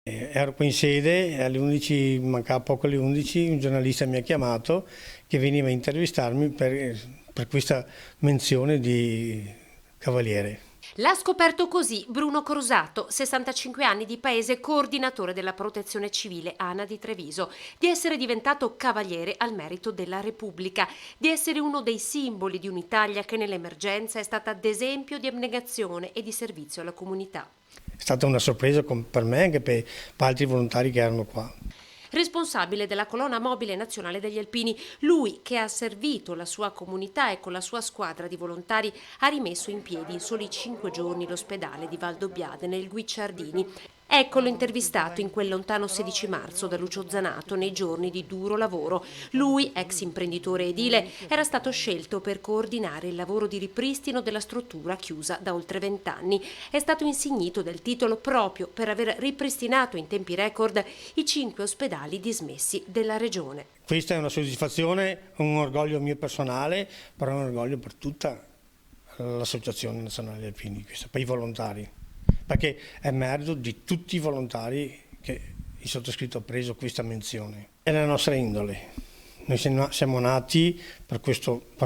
Ero qui in sede e alle 11, mancava poco alle 11, un giornalista mi ha chiamato che veniva a intervistarmi per questa menzione di cavaliere. L'ha scoperto così Bruno Crosato, 65 anni di paese, coordinatore della Protezione Civile ANA di Treviso, di essere diventato cavaliere al merito della Repubblica, di essere uno dei simboli di un'Italia che nell'emergenza è stata ad esempio di abnegazione e di servizio alla comunità. È stata una sorpresa per me e anche per altri volontari che erano qua. Responsabile della colonna mobile nazionale degli Alpini, lui che ha servito la sua comunità e con la sua squadra di volontari ha rimesso in piedi in soli 5 giorni l'ospedale di Valdobbiadene nel Guicciardini. Eccolo intervistato in quel lontano 16 marzo da Lucio Zanato nei giorni di duro lavoro. Lui, ex imprenditore edile, era stato scelto per coordinare il lavoro di ripristino della struttura chiusa da oltre 20 anni. È stato insignito del titolo proprio per aver ripristinato in tempi record i 5 ospedali dismessi della regione. Questa è una soddisfazione, un orgoglio mio personale, però è un orgoglio per tutta l'Associazione Nazionale degli Alpini, per i volontari, perché è merito di tutti i volontari che il sottoscritto ha preso questa menzione. È la nostra indole, noi siamo nati per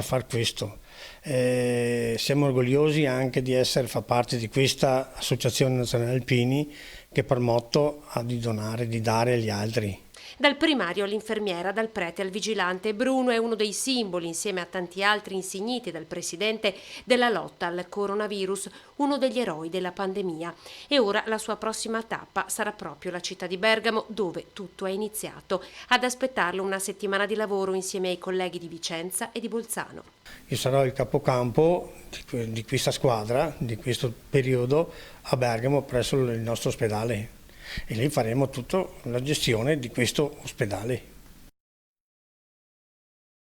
far questo. Siamo orgogliosi anche di far parte di questa Associazione Nazionale Alpini che per motto ha di donare, di dare agli altri. Dal primario all'infermiera, dal prete al vigilante, Bruno è uno dei simboli, insieme a tanti altri insigniti dal presidente, della lotta al coronavirus, uno degli eroi della pandemia. E ora la sua prossima tappa sarà proprio la città di Bergamo, dove tutto è iniziato. Ad aspettarlo una settimana di lavoro insieme ai colleghi di Vicenza e di Bolzano. Io sarò il capocampo di questa squadra, di questo periodo, a Bergamo presso il nostro ospedale. E lì faremo tutta la gestione di questo ospedale.